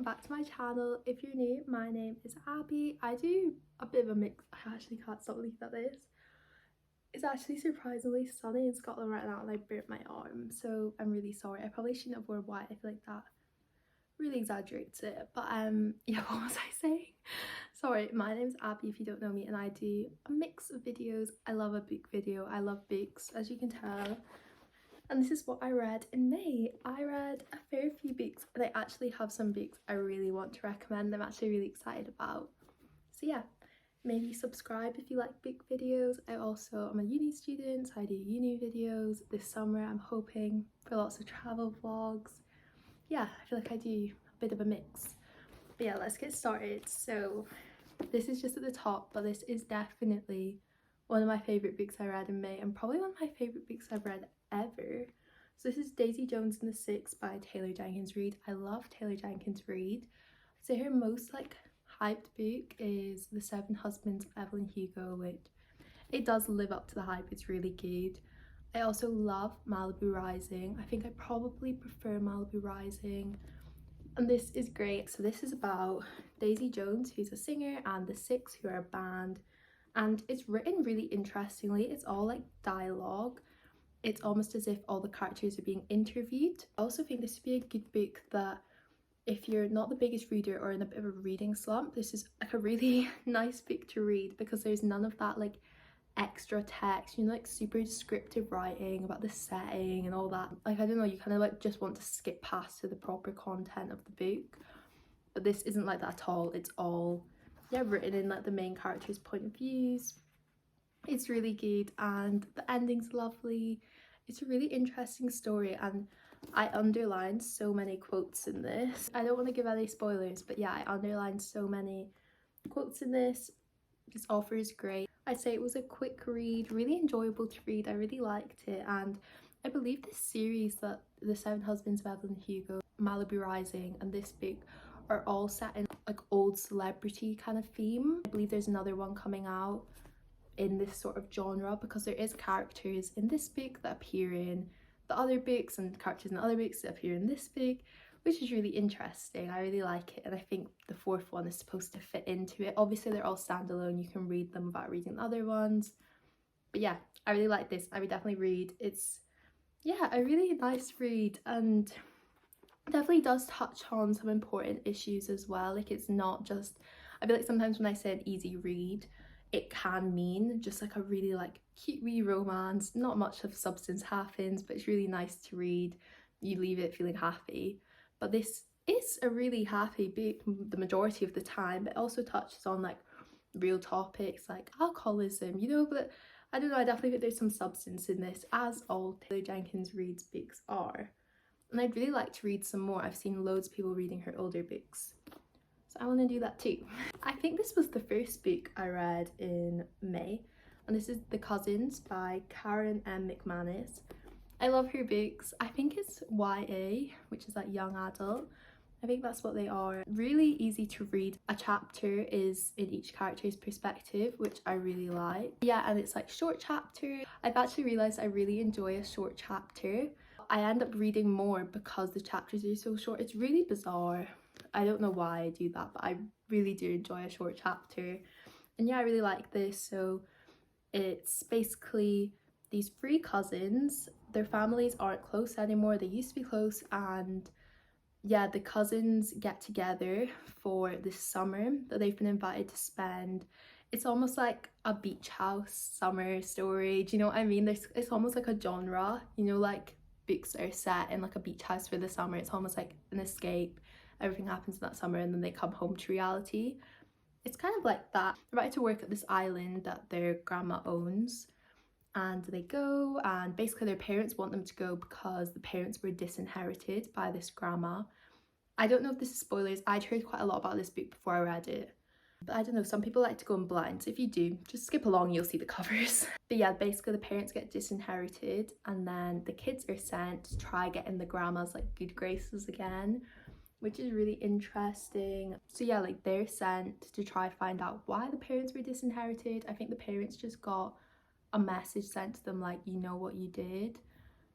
welcome back to my channel. If you're new, my name is Abby. I do a bit of a mix. I actually can't stop looking at this. It's actually surprisingly sunny in Scotland right now and I burnt my arm, so I'm really sorry. I probably shouldn't have worn white. I feel like that really exaggerates it, but yeah, what was I saying? Sorry, my name's Abby if you don't know me, and I do a mix of videos. I love a book video. I love books, as you can tell. And this is what I read in May. I read a fair few books, and I actually have some books I really want to recommend. I'm actually really excited about. So yeah, maybe subscribe if you like book videos. I'm a uni student, so I do uni videos. This summer I'm hoping for lots of travel vlogs. Yeah, I feel like I do a bit of a mix. But yeah, let's get started. So this is just at the top, but this is definitely one of my favourite books I read in May, and probably one of my favourite books I've read ever. So this is Daisy Jones and the Six by Taylor Jenkins Reid. I love Taylor Jenkins Reid. So her most hyped book is The Seven Husbands of Evelyn Hugo, which it does live up to the hype. It's really good. I also love Malibu Rising. I think I probably prefer Malibu Rising, and this is great. So this is about Daisy Jones, who's a singer, and the Six, who are a band, and it's written really interestingly. It's all like dialogue. It's almost as if all the characters are being interviewed. I also think this would be a good book that if you're not the biggest reader or in a bit of a reading slump, this is like a really nice book to read, because there's none of that like extra text, you know, like super descriptive writing about the setting and all that. Like, I don't know, you kind of like just want to skip past to the proper content of the book, but this isn't like that at all. It's all, yeah, written in like the main character's point of views. It's really good, and the ending's lovely. It's a really interesting story, and I underlined so many quotes in this. I don't want to give any spoilers, but yeah, I underlined so many quotes in this. This author is great. I'd say it was a quick read, really enjoyable to read. I really liked it, and I believe this series, that The Seven Husbands of Evelyn Hugo, Malibu Rising, and this book are all set in like old celebrity kind of theme. I believe there's another one coming out in this sort of genre, because there is characters in this book that appear in the other books and characters in the other books that appear in this book, which is really interesting. I really like it, and I think the fourth one is supposed to fit into it. Obviously they're all standalone, you can read them without reading the other ones, but yeah, I really like this. I would definitely read. It's, yeah, a really nice read, and definitely does touch on some important issues as well. Like, it's not just, I feel like sometimes when I say an easy read, it can mean just like a really like cute wee romance, not much of substance happens, but it's really nice to read. You leave it feeling happy. But this is a really happy book the majority of the time. It also touches on like real topics like alcoholism, you know, but I don't know, I definitely think there's some substance in this, as all Taylor Jenkins Reid's books are. And I'd really like to read some more. I've seen loads of people reading her older books, so I want to do that too. I think this was the first book I read in May, and this is The Cousins by Karen M. McManus. I love her books. I think it's YA, which is like young adult. I think that's what they are. Really easy to read. A chapter is in each character's perspective, which I really like. Yeah, and it's like short chapter. I've actually realised I really enjoy a short chapter. I end up reading more because the chapters are so short. It's really bizarre. I don't know why I do that, but I really do enjoy a short chapter. And yeah, I really like this. So it's basically these three cousins. Their families aren't close anymore. They used to be close, and yeah, the cousins get together for this summer that they've been invited to spend. It's almost like a beach house summer story. Do you know what I mean? It's almost like a genre, you know, like books are set in like a beach house for the summer. It's almost like an escape. Everything happens in that summer and then they come home to reality. It's kind of like that. They're about to work at this island that their grandma owns, and they go, and basically their parents want them to go because the parents were disinherited by this grandma. I don't know if this is spoilers. I'd heard quite a lot about this book before I read it, but I don't know, some people like to go in blind, so if you do, just skip along, you'll see the covers. But yeah, basically the parents get disinherited, and then the kids are sent to try get in the grandma's like good graces again, which is really interesting. So yeah, like they're sent to try find out why the parents were disinherited. I think the parents just got a message sent to them like, you know what you did.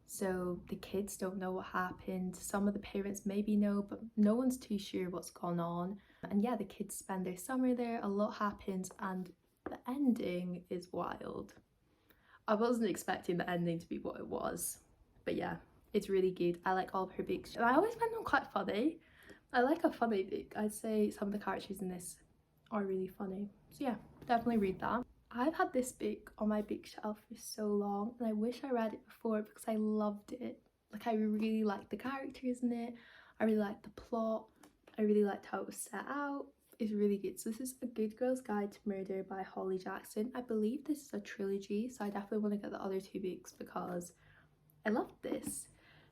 So the kids don't know what happened. Some of the parents maybe know, but no one's too sure what's gone on. And yeah, the kids spend their summer there, a lot happens, and the ending is wild. I wasn't expecting the ending to be what it was, but yeah, it's really good. I like all of her books. And I always find them quite funny. I like a funny book. I'd say some of the characters in this are really funny. So yeah, definitely read that. I've had this book on my bookshelf for so long and I wish I read it before because I loved it. Like I really liked the characters in it. I really liked the plot. I really liked how it was set out. It's really good. So this is A Good Girl's Guide to Murder by Holly Jackson. I believe this is a trilogy, so I definitely want to get the other two books because I loved this.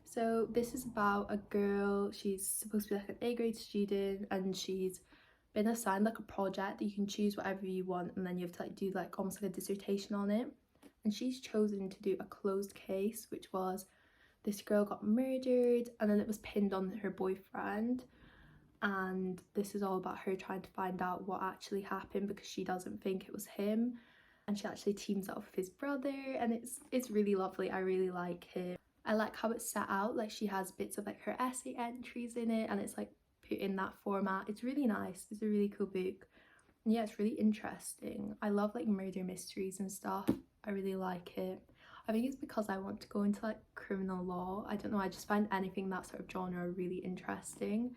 So this is about a girl. She's supposed to be like an A grade student and she's been assigned like a project that you can choose whatever you want and then you have to like do like almost like a dissertation on it. And she's chosen to do a closed case, which was this girl got murdered and then it was pinned on her boyfriend. And this is all about her trying to find out what actually happened because she doesn't think it was him. And she actually teams up with his brother and it's really lovely. I really like it. I like how it's set out, like she has bits of like her essay entries in it and it's like put in that format. It's really nice. It's a really cool book. And yeah, it's really interesting. I love like murder mysteries and stuff. I really like it. I think it's because I want to go into like criminal law. I don't know, I just find anything that sort of genre really interesting.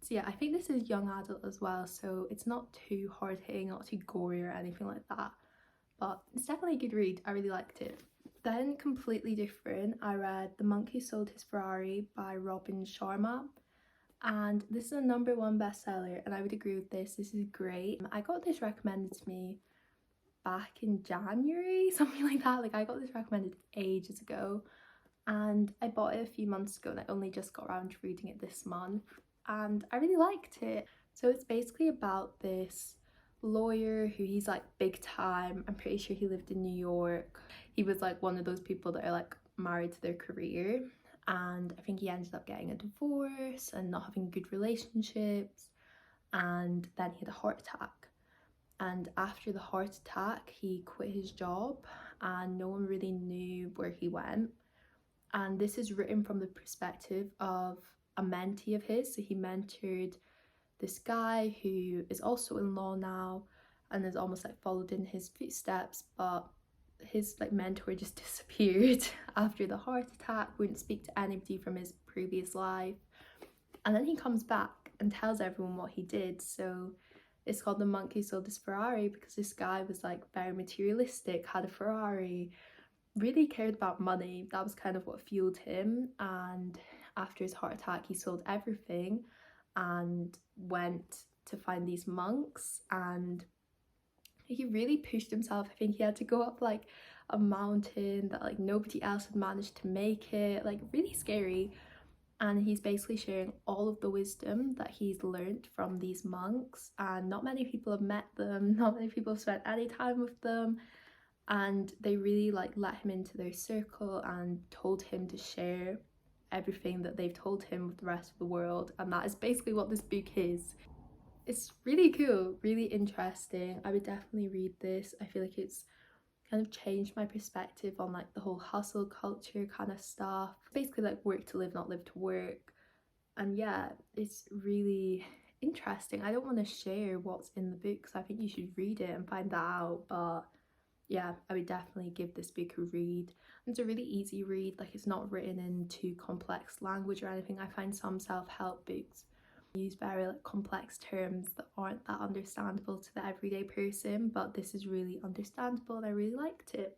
So yeah, I think this is young adult as well, so it's not too hard hitting, not too gory or anything like that. But it's definitely a good read. I really liked it. Then completely different, I read The Monk Who Sold His Ferrari by Robin Sharma. And this is a #1 bestseller and I would agree with this. This is great. I got this recommended to me back in January, something like that. Like I got this recommended ages ago and I bought it a few months ago and I only just got around to reading it this month and I really liked it. So it's basically about this lawyer who he's like big time. I'm pretty sure he lived in New York. He was like one of those people that are like married to their career and I think he ended up getting a divorce and not having good relationships and then he had a heart attack. And after the heart attack he quit his job and no one really knew where he went. And this is written from the perspective of a mentee of his. So he mentored this guy who is also in law now and has almost like followed in his footsteps, but his like mentor just disappeared after the heart attack, wouldn't speak to anybody from his previous life. And then he comes back and tells everyone what he did. So it's called The Monk Who Sold His Ferrari because this guy was like very materialistic, had a Ferrari, really cared about money. That was kind of what fueled him. And after his heart attack he sold everything and went to find these monks and he really pushed himself. I think he had to go up like a mountain that like nobody else had managed to make it, like really scary. And he's basically sharing all of the wisdom that he's learned from these monks and not many people have met them, not many people have spent any time with them, and they really like let him into their circle and told him to share everything that they've told him with the rest of the world. And that is basically what this book is. It's really cool, really interesting. I would definitely read this. I feel like it's kind of changed my perspective on like the whole hustle culture kind of stuff. Basically like work to live, not live to work. And yeah, it's really interesting. I don't want to share what's in the book because I think you should read it and find that out, but yeah, I would definitely give this book a read. It's a really easy read, like it's not written in too complex language or anything. I find some self-help books use very like complex terms that aren't that understandable to the everyday person, but this is really understandable and I really liked it.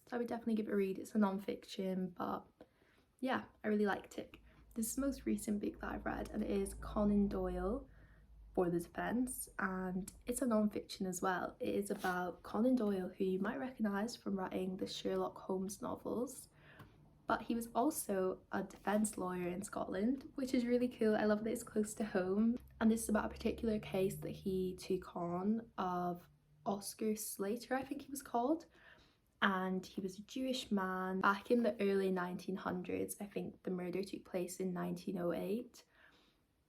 So I would definitely give it a read. It's a non-fiction, but yeah, I really liked it. This is the most recent book that I've read and it is Conan Doyle for the Defence, and it's a non-fiction as well. It is about Conan Doyle, who you might recognise from writing the Sherlock Holmes novels, but he was also a defence lawyer in Scotland, which is really cool. I love that it's close to home. And this is about a particular case that he took on of Oscar Slater, I think he was called, and he was a Jewish man back in the early 1900s. I think the murder took place in 1908.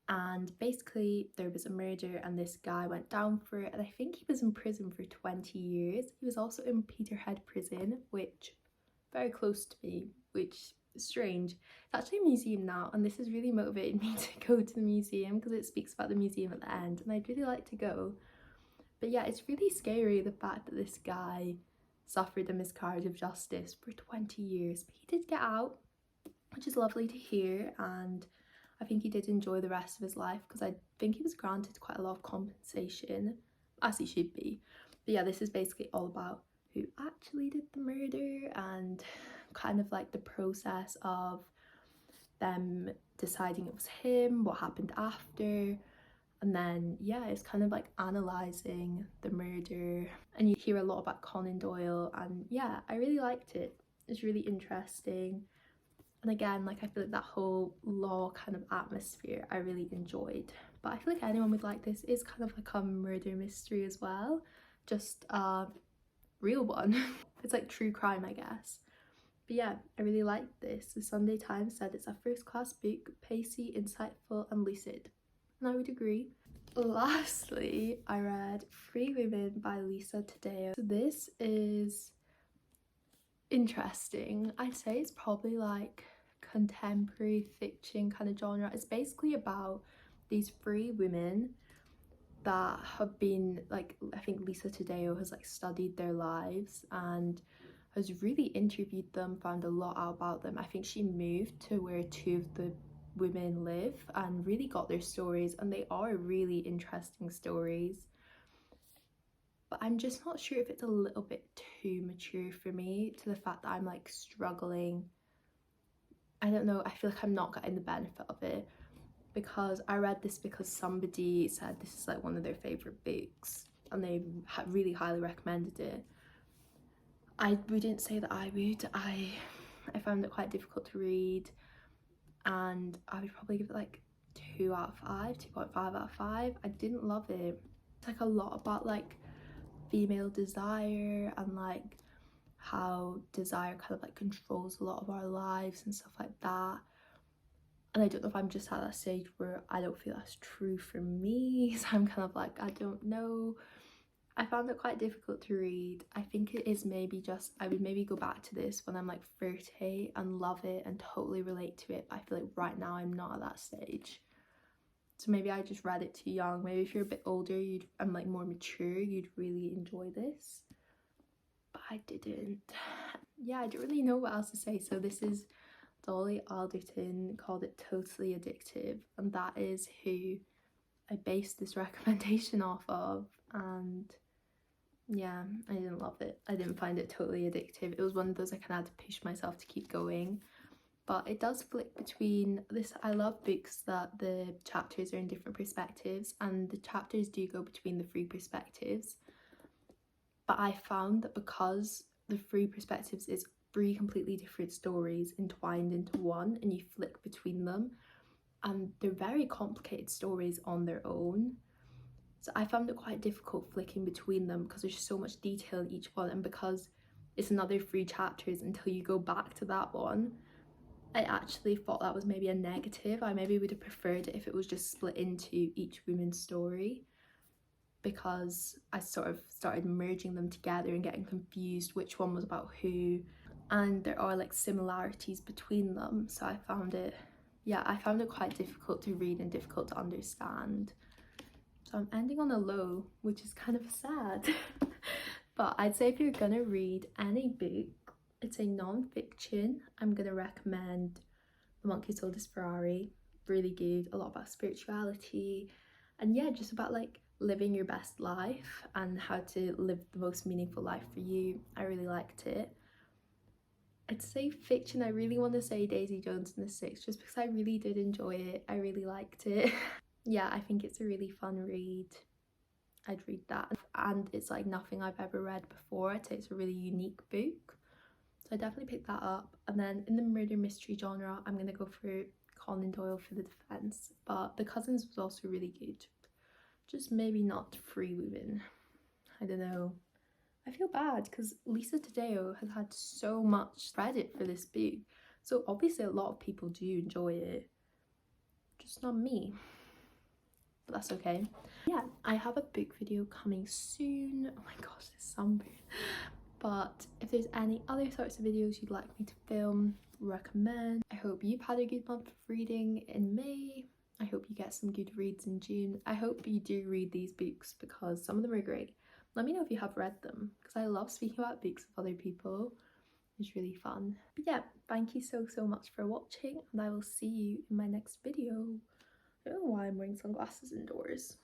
And basically there was a murder and this guy went down for it and I think he was in prison for 20 years. He was also in Peterhead prison, which very close to me, which strange. It's actually a museum now, and this has really motivated me to go to the museum because it speaks about the museum at the end, and I'd really like to go. But yeah, it's really scary, the fact that this guy suffered a miscarriage of justice for 20 years, but he did get out, which is lovely to hear, and I think he did enjoy the rest of his life because I think he was granted quite a lot of compensation, as he should be. But yeah, this is basically all about who actually did the murder and kind of like the process of them deciding it was him, what happened after, and then yeah, it's kind of like analysing the murder, and you hear a lot about Conan Doyle, and yeah, I really liked it. It's really interesting, and again, like I feel like that whole law kind of atmosphere I really enjoyed. But I feel like anyone would like this. It's kind of like a murder mystery as well, just a real one. It's like true crime, I guess. But yeah, I really liked this. The Sunday Times said it's a first class book, pacey, insightful and lucid, and I would agree. Lastly, I read Free Women by Lisa Taddeo. So this is interesting. I'd say it's probably like contemporary fiction kind of genre. It's basically about these three women that have been like, I think Lisa Taddeo has like studied their lives and has really interviewed them, found a lot out about them. I think she moved to where two of the women live and really got their stories, and they are really interesting stories. But I'm just not sure if it's a little bit too mature for me, to the fact that I'm like struggling. I don't know, I feel like I'm not getting the benefit of it, because I read this because somebody said this is like one of their favourite books and they really highly recommended it. I wouldn't say that I would. I found it quite difficult to read, and I would probably give it like 2 out of 5, 2.5 out of 5. I didn't love it. It's like a lot about like female desire and like how desire kind of like controls a lot of our lives and stuff like that. And I don't know if I'm just at that stage where I don't feel that's true for me, so I'm kind of like, I don't know. I found it quite difficult to read. I think it is maybe just, I would maybe go back to this when I'm like 30 and love it and totally relate to it, but I feel like right now I'm not at that stage. So maybe I just read it too young. Maybe if you're a bit older and like more mature, you'd really enjoy this. But I didn't. Yeah, I don't really know what else to say. So this is Dolly Alderton, called it Totally Addictive, and that is who I based this recommendation off of. And yeah, I didn't love it. I didn't find it totally addictive. It was one of those I kind of had to push myself to keep going. But it does flick between this. I love books that the chapters are in different perspectives, and the chapters do go between the three perspectives. But I found that because the three perspectives is three completely different stories entwined into one, and you flick between them, and they're very complicated stories on their own. So I found it quite difficult flicking between them because there's so much detail in each one, and because it's another 3 chapters until you go back to that one, I actually thought that was maybe a negative. I maybe would have preferred it if it was just split into each woman's story, because I sort of started merging them together and getting confused which one was about who, and there are like similarities between them. So I found it quite difficult to read and difficult to understand. So I'm ending on a low, which is kind of sad. But I'd say if you're gonna read any book, it's a non-fiction, I'm gonna recommend The Monk Who Sold His Ferrari. Really good, a lot about spirituality, and yeah, just about like living your best life and how to live the most meaningful life for you. I really liked it. I'd say fiction, I really want to say Daisy Jones and the Six, just because I really did enjoy it. I really liked it. Yeah, I think it's a really fun read. I'd read that, and it's like nothing I've ever read before. I'd say it's a really unique book, so I definitely picked that up. And then in the murder mystery genre, I'm gonna go for Conan Doyle for the defense, but The Cousins was also really good, just maybe not Free Women. I don't know, I feel bad because Lisa Taddeo has had so much credit for this book, so obviously a lot of people do enjoy it, just not me. But that's okay. Yeah, I have a book video coming soon. Oh my gosh, this sunburn. But if there's any other sorts of videos you'd like me to film, recommend. I hope you've had a good month of reading in May. I hope you get some good reads in June. I hope you do read these books because some of them are great. Let me know if you have read them because I love speaking about books with other people. It's really fun. But yeah, thank you so much for watching, and I will see you in my next video. I don't know why I'm wearing sunglasses indoors.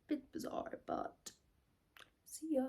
Bit bizarre, but see ya.